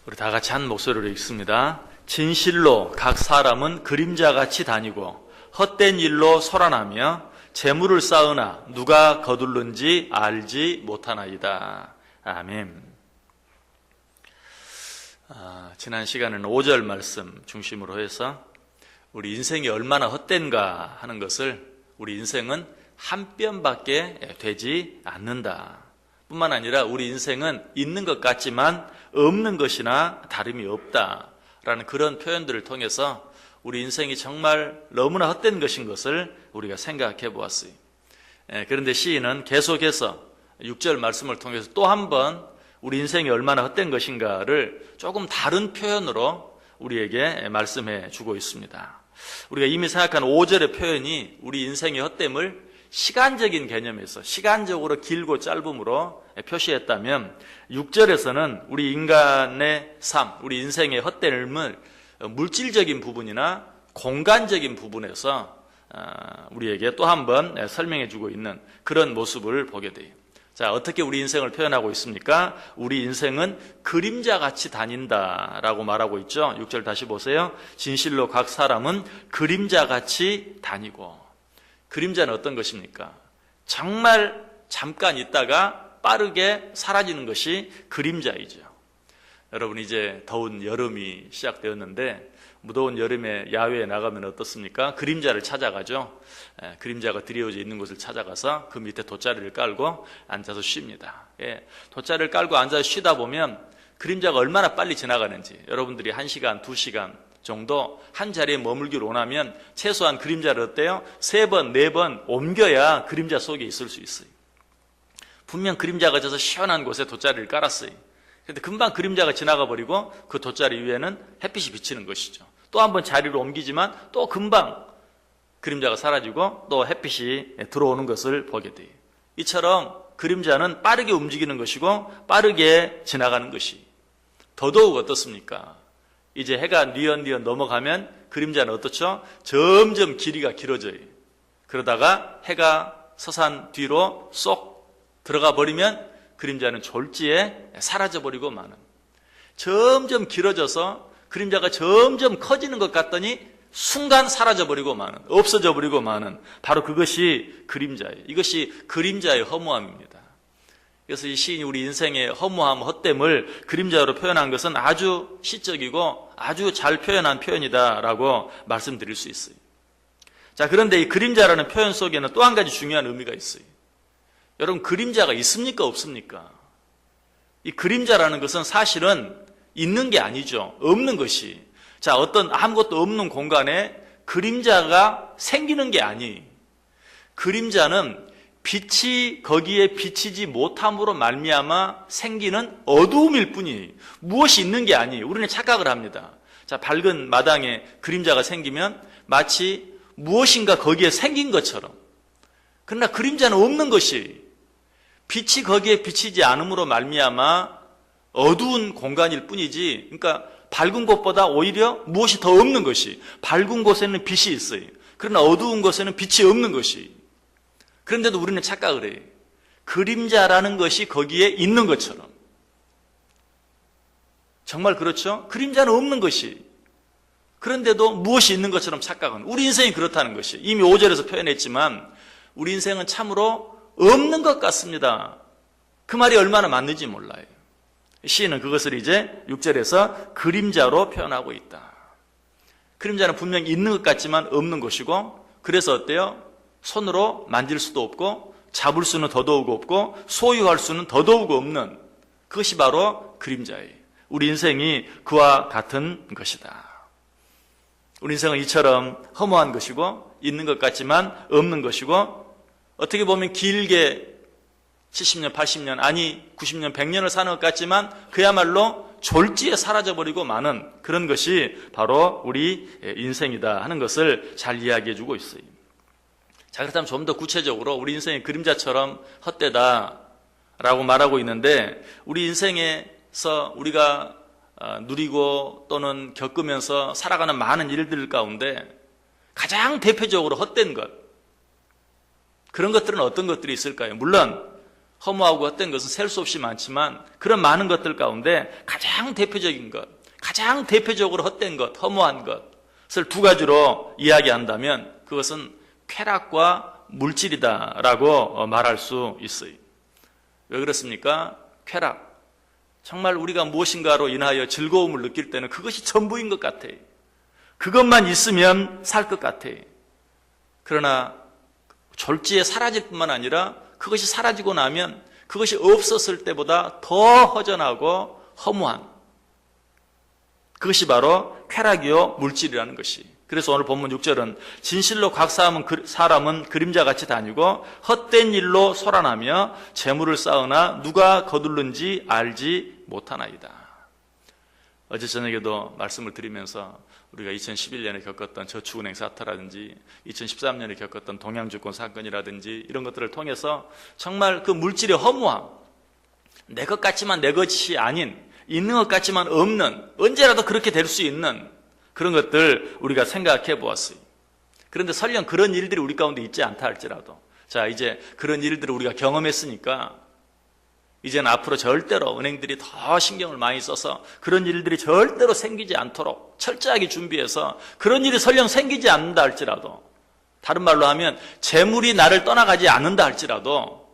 우리 다 같이 한 목소리로 읽습니다. 진실로 각 사람은 그림자같이 다니고 헛된 일로 소란하며 재물을 쌓으나 누가 거둘는지 알지 못하나이다. 아멘. 지난 시간에는 5절 말씀 중심으로 해서 우리 인생이 얼마나 헛된가 하는 것을, 우리 인생은 한 뼘밖에 되지 않는다 뿐만 아니라 우리 인생은 있는 것 같지만 없는 것이나 다름이 없다라는 그런 표현들을 통해서 우리 인생이 정말 너무나 헛된 것인 것을 우리가 생각해 보았어요. 그런데 시인은 계속해서 6절 말씀을 통해서 또 한 번 우리 인생이 얼마나 헛된 것인가를 조금 다른 표현으로 우리에게 말씀해 주고 있습니다. 우리가 이미 생각한 5절의 표현이 우리 인생의 헛됨을 시간적인 개념에서 시간적으로 길고 짧음으로 표시했다면 6절에서는 우리 인간의 삶, 우리 인생의 헛됨을 물질적인 부분이나 공간적인 부분에서 우리에게 또 한 번 설명해 주고 있는 그런 모습을 보게 돼요. 자, 어떻게 우리 인생을 표현하고 있습니까? 우리 인생은 그림자같이 다닌다라고 말하고 있죠. 6절 다시 보세요. 진실로 각 사람은 그림자같이 다니고. 그림자는 어떤 것입니까? 정말 잠깐 있다가 빠르게 사라지는 것이 그림자이죠. 여러분, 이제 더운 여름이 시작되었는데 무더운 여름에 야외에 나가면 어떻습니까? 그림자를 찾아가죠. 그림자가 드리워져 있는 곳을 찾아가서 그 밑에 돗자리를 깔고 앉아서 쉽니다. 돗자리를 깔고 앉아서 쉬다 보면 그림자가 얼마나 빨리 지나가는지, 여러분들이 1시간, 2시간 정도 한 자리에 머물기를 원하면 최소한 그림자를 어때요? 3번, 4번 옮겨야 그림자 속에 있을 수 있어요. 분명 그림자가 져서 시원한 곳에 돗자리를 깔았어요. 그런데 금방 그림자가 지나가 버리고 그 돗자리 위에는 햇빛이 비치는 것이죠. 또 한 번 자리를 옮기지만 또 금방 그림자가 사라지고 또 햇빛이 들어오는 것을 보게 돼요. 이처럼 그림자는 빠르게 움직이는 것이고 빠르게 지나가는 것이. 더더욱 어떻습니까? 이제 해가 뉘엿뉘엿 넘어가면 그림자는 어떻죠? 점점 길이가 길어져요. 그러다가 해가 서산 뒤로 쏙 들어가 버리면 그림자는 졸지에 사라져버리고 마는, 점점 길어져서 그림자가 점점 커지는 것 같더니 순간 사라져버리고 마는, 없어져버리고 마는, 바로 그것이 그림자예요. 이것이 그림자의 허무함입니다. 그래서 이 시인이 우리 인생의 허무함, 헛됨을 그림자로 표현한 것은 아주 시적이고 아주 잘 표현한 표현이다라고 말씀드릴 수 있어요. 자, 그런데 이 그림자라는 표현 속에는 또 한 가지 중요한 의미가 있어요. 여러분, 그림자가 있습니까? 없습니까? 이 그림자라는 것은 사실은 있는 게 아니죠. 없는 것이. 자, 어떤 아무것도 없는 공간에 그림자가 생기는 게 아니. 그림자는 빛이 거기에 비치지 못함으로 말미암아 생기는 어두움일 뿐이에요. 무엇이 있는 게 아니에요. 우리는 착각을 합니다. 자, 밝은 마당에 그림자가 생기면 마치 무엇인가 거기에 생긴 것처럼. 그러나 그림자는 없는 것이, 빛이 거기에 비치지 않음으로 말미암아 어두운 공간일 뿐이지, 그러니까 밝은 곳보다 오히려 무엇이 더 없는 것이, 밝은 곳에는 빛이 있어요. 그러나 어두운 곳에는 빛이 없는 것이. 그런데도 우리는 착각을 해요. 그림자라는 것이 거기에 있는 것처럼. 정말 그렇죠? 그림자는 없는 것이. 그런데도 무엇이 있는 것처럼 착각은. 우리 인생이 그렇다는 것이. 이미 5절에서 표현했지만 우리 인생은 참으로 없는 것 같습니다. 그 말이 얼마나 맞는지 몰라요. 시인은 그것을 이제 6절에서 그림자로 표현하고 있다. 그림자는 분명히 있는 것 같지만 없는 것이고, 그래서 어때요? 손으로 만질 수도 없고 잡을 수는 더더욱 없고 소유할 수는 더더욱 없는, 그것이 바로 그림자예요. 우리 인생이 그와 같은 것이다. 우리 인생은 이처럼 허무한 것이고 있는 것 같지만 없는 것이고, 어떻게 보면 길게 70년, 80년, 아니 90년, 100년을 사는 것 같지만 그야말로 졸지에 사라져버리고 마는 그런 것이 바로 우리 인생이다 하는 것을 잘 이야기해 주고 있어요. 자, 그렇다면 좀 더 구체적으로 우리 인생의 그림자처럼 헛되다라고 말하고 있는데, 우리 인생에서 우리가 누리고 또는 겪으면서 살아가는 많은 일들 가운데 가장 대표적으로 헛된 것, 그런 것들은 어떤 것들이 있을까요? 물론 허무하고 헛된 것은 셀 수 없이 많지만 그런 많은 것들 가운데 가장 대표적인 것, 가장 대표적으로 헛된 것, 허무한 것을 두 가지로 이야기한다면 그것은 쾌락과 물질이다라고 말할 수 있어요. 왜 그렇습니까? 쾌락. 정말 우리가 무엇인가로 인하여 즐거움을 느낄 때는 그것이 전부인 것 같아요. 그것만 있으면 살 것 같아요. 그러나 졸지에 사라질 뿐만 아니라 그것이 사라지고 나면 그것이 없었을 때보다 더 허전하고 허무한, 그것이 바로 쾌락이요 물질이라는 것이. 그래서 오늘 본문 6절은 진실로 각 사람은 그림자같이 다니고 헛된 일로 소란하며 재물을 쌓으나 누가 거둘는지 알지 못하나이다. 어제 저녁에도 말씀을 드리면서 우리가 2011년에 겪었던 저축은행 사태라든지 2013년에 겪었던 동양주권 사건이라든지 이런 것들을 통해서 정말 그 물질의 허무함, 내 것 같지만 내 것이 아닌, 있는 것 같지만 없는, 언제라도 그렇게 될 수 있는 그런 것들 우리가 생각해 보았어요. 그런데 설령 그런 일들이 우리 가운데 있지 않다 할지라도, 자, 이제 그런 일들을 우리가 경험했으니까 이제는 앞으로 절대로 은행들이 더 신경을 많이 써서 그런 일들이 절대로 생기지 않도록 철저하게 준비해서, 그런 일이 설령 생기지 않는다 할지라도, 다른 말로 하면 재물이 나를 떠나가지 않는다 할지라도,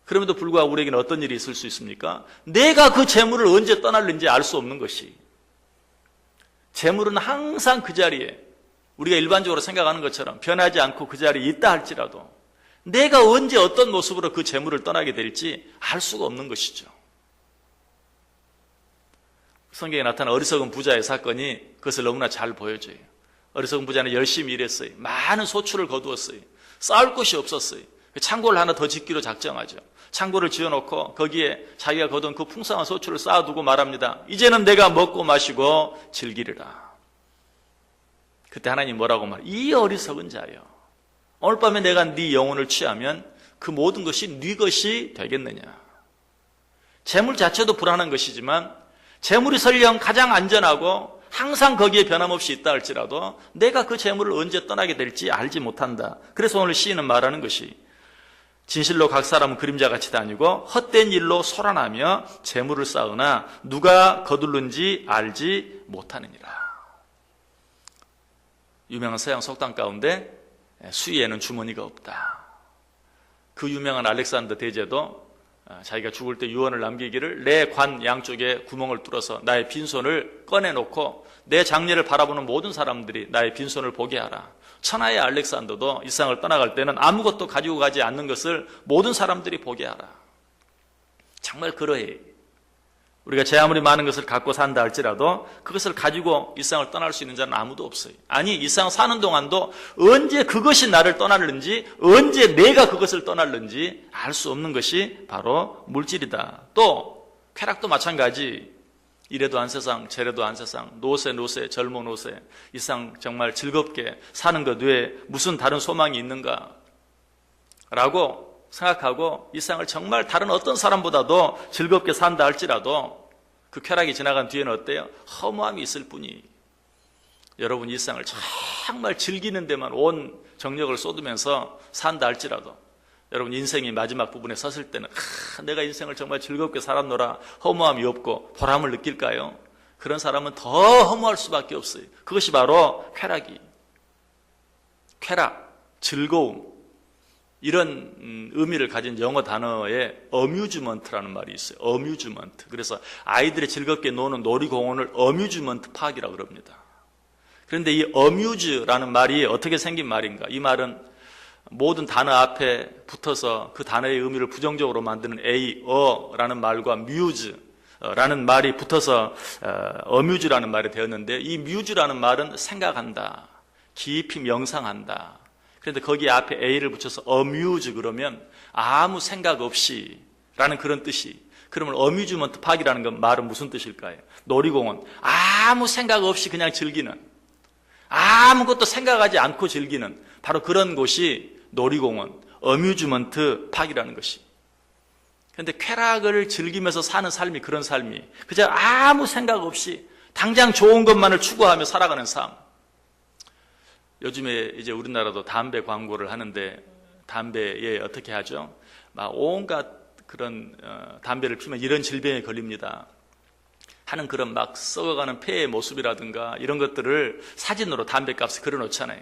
그럼에도 불구하고 우리에게는 어떤 일이 있을 수 있습니까? 내가 그 재물을 언제 떠날는지 알 수 없는 것이. 재물은 항상 그 자리에, 우리가 일반적으로 생각하는 것처럼 변하지 않고 그 자리에 있다 할지라도 내가 언제 어떤 모습으로 그 재물을 떠나게 될지 알 수가 없는 것이죠. 성경에 나타난 어리석은 부자의 사건이 그것을 너무나 잘 보여줘요. 어리석은 부자는 열심히 일했어요. 많은 소출을 거두었어요. 쌓을 곳이 없었어요. 창고를 하나 더 짓기로 작정하죠. 창고를 지어놓고 거기에 자기가 거둔 그 풍성한 소출을 쌓아두고 말합니다. 이제는 내가 먹고 마시고 즐기리라. 그때 하나님 뭐라고 말해요? 이 어리석은 자여, 오늘 밤에 내가 네 영혼을 취하면 그 모든 것이 네 것이 되겠느냐. 재물 자체도 불안한 것이지만 재물이 설령 가장 안전하고 항상 거기에 변함없이 있다 할지라도 내가 그 재물을 언제 떠나게 될지 알지 못한다. 그래서 오늘 시인은 말하는 것이, 진실로 각 사람은 그림자같이 다니고 헛된 일로 소란하며 재물을 쌓으나 누가 거둘는지 알지 못하느니라. 유명한 서양 속담 가운데 수의에는 주머니가 없다. 그 유명한 알렉산더 대제도 자기가 죽을 때 유언을 남기기를, 내 관 양쪽에 구멍을 뚫어서 나의 빈손을 꺼내놓고 내 장례를 바라보는 모든 사람들이 나의 빈손을 보게 하라. 천하의 알렉산더도 이 세상을 떠나갈 때는 아무것도 가지고 가지 않는 것을 모든 사람들이 보게 하라. 정말 그러해. 우리가 제 아무리 많은 것을 갖고 산다 할지라도 그것을 가지고 이 세상을 떠날 수 있는 자는 아무도 없어요. 아니, 이 세상 사는 동안도 언제 그것이 나를 떠날는지, 언제 내가 그것을 떠날는지 알 수 없는 것이 바로 물질이다. 또 쾌락도 마찬가지. 이래도 한 세상, 저래도 한 세상, 노세, 젊은 노세, 이 세상 정말 즐겁게 사는 것 외에 무슨 다른 소망이 있는가 라고 생각하고 이 세상을 정말 다른 어떤 사람보다도 즐겁게 산다 할지라도 그 쾌락이 지나간 뒤에는 어때요? 허무함이 있을 뿐이. 여러분, 이 세상을 정말 즐기는 데만 온 정력을 쏟으면서 산다 할지라도 여러분 인생의 마지막 부분에 섰을 때는 내가 인생을 정말 즐겁게 살았노라 허무함이 없고 보람을 느낄까요? 그런 사람은 더 허무할 수밖에 없어요. 그것이 바로 쾌락, 즐거움, 이런 의미를 가진 영어 단어에 어뮤즈먼트라는 말이 있어요. 어뮤즈먼트. 그래서 아이들이 즐겁게 노는 놀이공원을 어뮤즈먼트 파크라고 그럽니다. 그런데 이 어뮤즈라는 말이 어떻게 생긴 말인가? 이 말은 모든 단어 앞에 붙어서 그 단어의 의미를 부정적으로 만드는 어라는 말과 뮤즈라는 말이 붙어서 어뮤즈라는 말이 되었는데, 이 뮤즈라는 말은 생각한다, 깊이 명상한다. 그런데 거기에 앞에 a를 붙여서 어뮤즈 그러면 아무 생각 없이 라는 그런 뜻이. 그러면 어뮤즈먼트 파크라는 건 말은 무슨 뜻일까요? 놀이공원, 아무 생각 없이 그냥 즐기는, 아무것도 생각하지 않고 즐기는 바로 그런 곳이 놀이공원, 어뮤즈먼트 파크라는 것이. 그런데 쾌락을 즐기면서 사는 삶이 그런 삶이, 그저 아무 생각 없이 당장 좋은 것만을 추구하며 살아가는 삶. 요즘에 이제 우리나라도 담배 광고를 하는데 담배에 어떻게 하죠? 막 온갖 그런 담배를 피면 이런 질병에 걸립니다 하는 그런 막 썩어가는 폐의 모습이라든가 이런 것들을 사진으로 담배값에 걸어놓잖아요.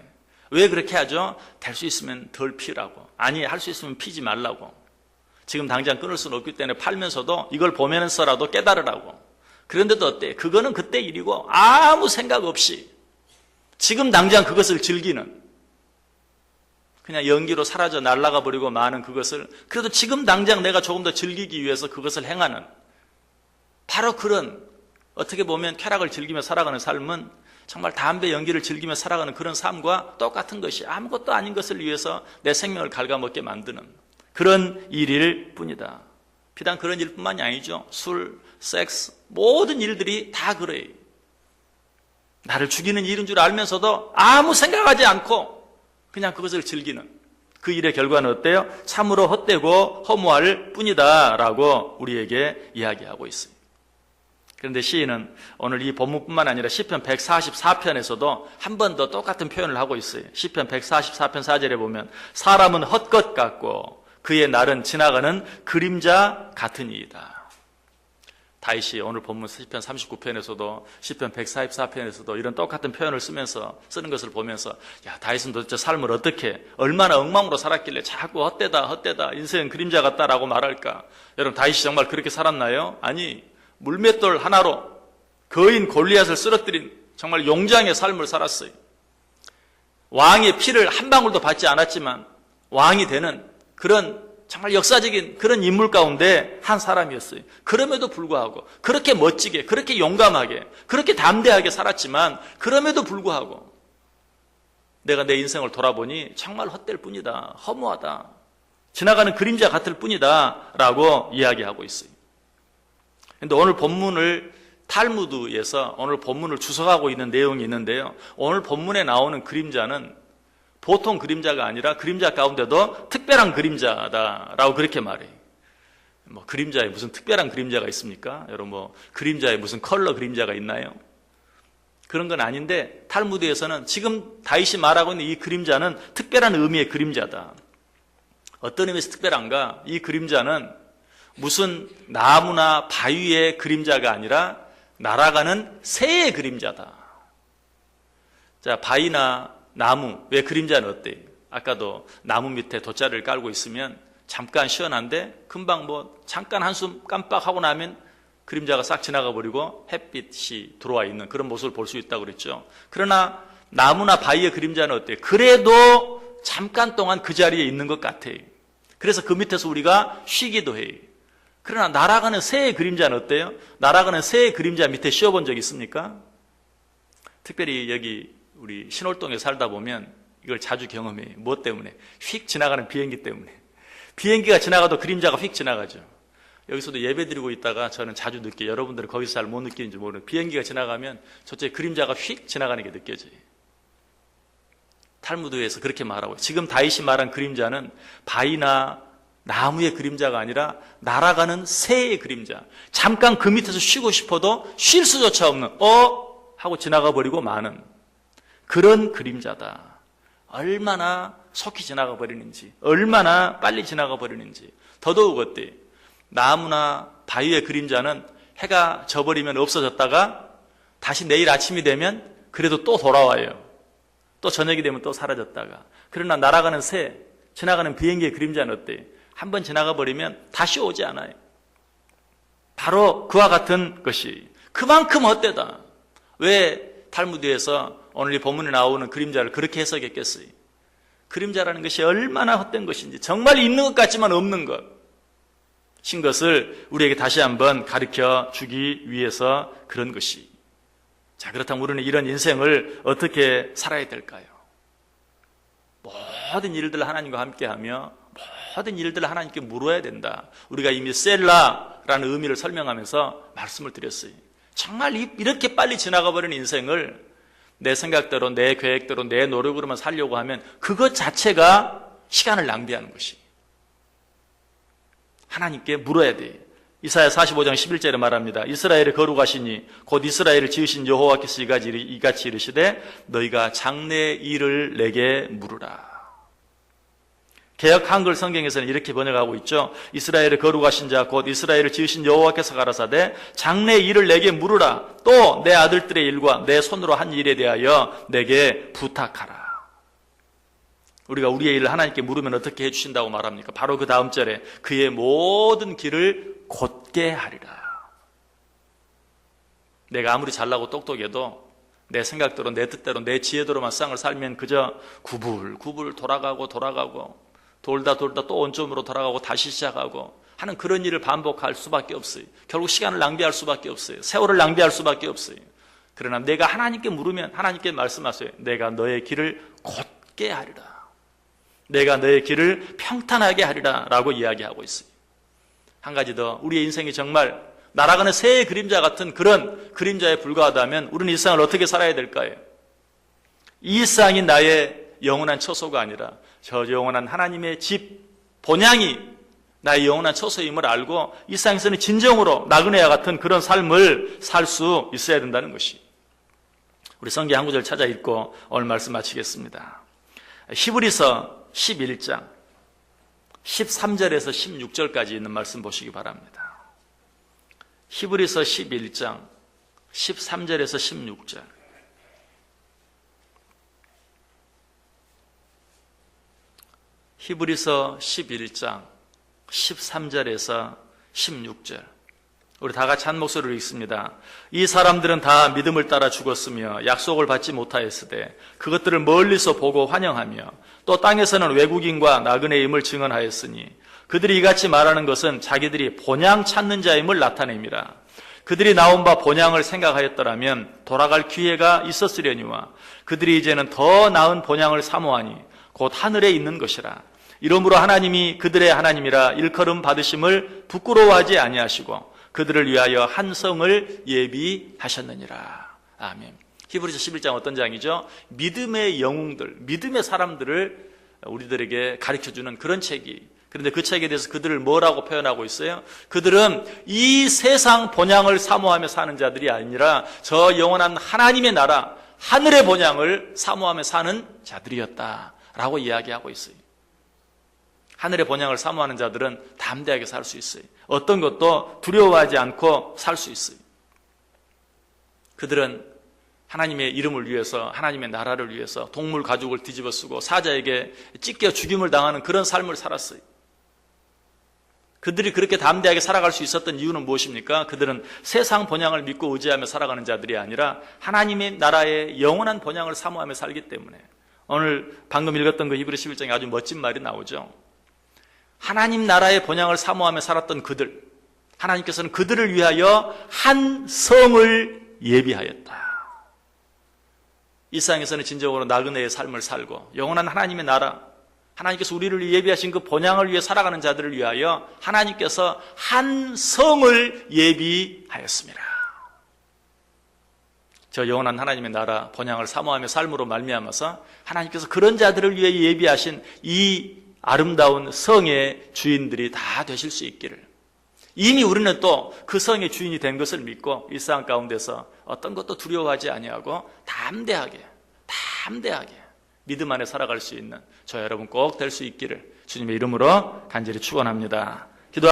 왜 그렇게 하죠? 될 수 있으면 덜 피라고. 아니, 할 수 있으면 피지 말라고. 지금 당장 끊을 수는 없기 때문에 팔면서도 이걸 보면서라도 깨달으라고. 그런데도 어때? 그거는 그때 일이고 아무 생각 없이 지금 당장 그것을 즐기는, 그냥 연기로 사라져 날아가 버리고 마는 그것을 그래도 지금 당장 내가 조금 더 즐기기 위해서 그것을 행하는, 바로 그런, 어떻게 보면 쾌락을 즐기며 살아가는 삶은 정말 담배 연기를 즐기며 살아가는 그런 삶과 똑같은 것이, 아무것도 아닌 것을 위해서 내 생명을 갉아먹게 만드는 그런 일일 뿐이다. 비단 그런 일뿐만이 아니죠. 술, 섹스, 모든 일들이 다 그래요. 나를 죽이는 일인 줄 알면서도 아무 생각하지 않고 그냥 그것을 즐기는 그 일의 결과는 어때요? 참으로 헛되고 허무할 뿐이다 라고 우리에게 이야기하고 있어요. 그런데 시인은 오늘 이 본문뿐만 아니라 시편 144편에서도 한 번 더 똑같은 표현을 하고 있어요. 시편 144편 4절에 보면 사람은 헛것 같고 그의 날은 지나가는 그림자 같으니이다. 다윗이 오늘 본문 시편 39편에서도 시편 144편에서도 이런 똑같은 표현을 쓰는 것을 보면서, 야, 다윗은 도대체 삶을 어떻게 얼마나 엉망으로 살았길래 자꾸 헛되다 인생은 그림자 같다라고 말할까? 여러분, 다윗이 정말 그렇게 살았나요? 아니, 물맷돌 하나로 거인 골리앗을 쓰러뜨린 정말 용장의 삶을 살았어요. 왕의 피를 한 방울도 받지 않았지만 왕이 되는 그런 정말 역사적인 그런 인물 가운데 한 사람이었어요. 그럼에도 불구하고 그렇게 멋지게, 그렇게 용감하게, 그렇게 담대하게 살았지만 그럼에도 불구하고 내가 내 인생을 돌아보니 정말 헛될 뿐이다, 허무하다, 지나가는 그림자 같을 뿐이다 라고 이야기하고 있어요. 그런데 오늘 본문을 탈무드에서 오늘 본문을 주석하고 있는 내용이 있는데요, 오늘 본문에 나오는 그림자는 보통 그림자가 아니라 그림자 가운데도 특별한 그림자다라고 그렇게 말해요. 뭐 그림자에 무슨 특별한 그림자가 있습니까? 여러분, 뭐 그림자에 무슨 컬러 그림자가 있나요? 그런 건 아닌데 탈무드에서는 지금 다윗이 말하고 있는 이 그림자는 특별한 의미의 그림자다. 어떤 의미에서 특별한가? 이 그림자는 무슨 나무나 바위의 그림자가 아니라 날아가는 새의 그림자다. 자, 바위나 나무, 왜 그림자는 어때요? 아까도 나무 밑에 돗자리를 깔고 있으면 잠깐 시원한데 금방 뭐 잠깐 한숨 깜빡하고 나면 그림자가 싹 지나가 버리고 햇빛이 들어와 있는 그런 모습을 볼 수 있다고 그랬죠. 그러나 나무나 바위의 그림자는 어때요? 그래도 잠깐 동안 그 자리에 있는 것 같아요. 그래서 그 밑에서 우리가 쉬기도 해요. 그러나 날아가는 새의 그림자는 어때요? 날아가는 새의 그림자 밑에 쉬어본 적 있습니까? 특별히 여기 우리 신월동에 살다 보면 이걸 자주 경험해요. 무엇 때문에? 휙 지나가는 비행기 때문에. 비행기가 지나가도 그림자가 휙 지나가죠. 여기서도 예배 드리고 있다가 저는 자주 느껴요. 여러분들은 거기서 잘 못 느끼는지 모르는데 비행기가 지나가면 저쪽에 그림자가 휙 지나가는 게 느껴져요. 탈무드에서 그렇게 말하고, 지금 다윗이 말한 그림자는 바위나 나무의 그림자가 아니라 날아가는 새의 그림자. 잠깐 그 밑에서 쉬고 싶어도 쉴 수조차 없는 하고 지나가 버리고 마는 그런 그림자다. 얼마나 속히 지나가 버리는지, 얼마나 빨리 지나가 버리는지. 더더욱 어때? 나무나 바위의 그림자는 해가 져버리면 없어졌다가 다시 내일 아침이 되면 그래도 또 돌아와요. 또 저녁이 되면 또 사라졌다가. 그러나 날아가는 새, 지나가는 비행기의 그림자는 어때? 한번 지나가 버리면 다시 오지 않아요. 바로 그와 같은 것이 그만큼 헛되다. 왜 탈무드에서 오늘 이 본문에 나오는 그림자를 그렇게 해석했겠어요? 그림자라는 것이 얼마나 헛된 것인지, 정말 있는 것 같지만 없는 것인 것을 우리에게 다시 한번 가르쳐 주기 위해서 그런 것이. 자, 그렇다면 우리는 이런 인생을 어떻게 살아야 될까요? 모든 일들을 하나님과 함께하며 모든 일들을 하나님께 물어야 된다. 우리가 이미 셀라라는 의미를 설명하면서 말씀을 드렸어요. 정말 이렇게 빨리 지나가 버리는 인생을 내 생각대로, 내 계획대로, 내 노력으로만 살려고 하면 그것 자체가 시간을 낭비하는 것이. 하나님께 물어야 돼요. 이사야 45장 11절에 말합니다. 이스라엘의 거룩하시니 곧 이스라엘을 지으신 여호와께서 이같이 이르시되 너희가 장래의 일을 내게 물으라. 개역 한글 성경에서는 이렇게 번역하고 있죠. 이스라엘의 거룩하신 자 곧 이스라엘을 지으신 여호와께서 가라사대 장래의 일을 내게 물으라. 또 내 아들들의 일과 내 손으로 한 일에 대하여 내게 부탁하라. 우리가 우리의 일을 하나님께 물으면 어떻게 해주신다고 말합니까? 바로 그 다음 절에 그의 모든 길을 곧게 하리라. 내가 아무리 잘나고 똑똑해도 내 생각대로 내 뜻대로 내 지혜대로만 세상을 살면 그저 구불구불 돌아가고 돌다 또 원점으로 돌아가고 다시 시작하고 하는 그런 일을 반복할 수밖에 없어요. 결국 시간을 낭비할 수밖에 없어요. 세월을 낭비할 수밖에 없어요. 그러나 내가 하나님께 물으면 하나님께 말씀하세요. 내가 너의 길을 곧게 하리라. 내가 너의 길을 평탄하게 하리라 라고 이야기하고 있어요. 한 가지 더, 우리의 인생이 정말 날아가는 새의 그림자 같은 그런 그림자에 불과하다면 우리는 이 세상을 어떻게 살아야 될까요? 이 세상이 나의 영원한 처소가 아니라 저 영원한 하나님의 집, 본향이 나의 영원한 처소임을 알고 이 세상에서는 진정으로 나그네와 같은 그런 삶을 살 수 있어야 된다는 것이. 우리 성경 한 구절 찾아 읽고 오늘 말씀 마치겠습니다. 히브리서 11장 13절에서 16절까지 있는 말씀 보시기 바랍니다. 히브리서 11장 13절에서 16절. 히브리서 11장 13절에서 16절. 우리 다 같이 한 목소리로 읽습니다. 이 사람들은 다 믿음을 따라 죽었으며 약속을 받지 못하였으되 그것들을 멀리서 보고 환영하며 또 땅에서는 외국인과 나그네임을 증언하였으니 그들이 이같이 말하는 것은 자기들이 본향 찾는 자임을 나타냅니다. 그들이 나온 바 본향을 생각하였더라면 돌아갈 기회가 있었으려니와 그들이 이제는 더 나은 본향을 사모하니 곧 하늘에 있는 것이라. 이러므로 하나님이 그들의 하나님이라 일컬음 받으심을 부끄러워하지 아니하시고 그들을 위하여 한 성을 예비하셨느니라. 아멘. 히브리서 11장 어떤 장이죠? 믿음의 영웅들, 믿음의 사람들을 우리들에게 가르쳐주는 그런 책이. 그런데 그 책에 대해서 그들을 뭐라고 표현하고 있어요? 그들은 이 세상 본향을 사모하며 사는 자들이 아니라 저 영원한 하나님의 나라, 하늘의 본향을 사모하며 사는 자들이었다라고 이야기하고 있어요. 하늘의 본향을 사모하는 자들은 담대하게 살 수 있어요. 어떤 것도 두려워하지 않고 살 수 있어요. 그들은 하나님의 이름을 위해서, 하나님의 나라를 위해서 동물 가죽을 뒤집어 쓰고 사자에게 찢겨 죽임을 당하는 그런 삶을 살았어요. 그들이 그렇게 담대하게 살아갈 수 있었던 이유는 무엇입니까? 그들은 세상 본향을 믿고 의지하며 살아가는 자들이 아니라 하나님의 나라의 영원한 본향을 사모하며 살기 때문에. 오늘 방금 읽었던 그 히브리 11장에 아주 멋진 말이 나오죠. 하나님 나라의 본향을 사모하며 살았던 그들, 하나님께서는 그들을 위하여 한 성을 예비하였다. 이 세상에서는 진정으로 나그네의 삶을 살고 영원한 하나님의 나라, 하나님께서 우리를 예비하신 그 본향을 위해 살아가는 자들을 위하여 하나님께서 한 성을 예비하였습니다. 저 영원한 하나님의 나라 본향을 사모하며 삶으로 말미암아서 하나님께서 그런 자들을 위해 예비하신 이 아름다운 성의 주인들이 다 되실 수 있기를. 이미 우리는 또 그 성의 주인이 된 것을 믿고 일상 가운데서 어떤 것도 두려워하지 아니하고 담대하게 믿음 안에 살아갈 수 있는 저 여러분 꼭 될 수 있기를 주님의 이름으로 간절히 축원합니다.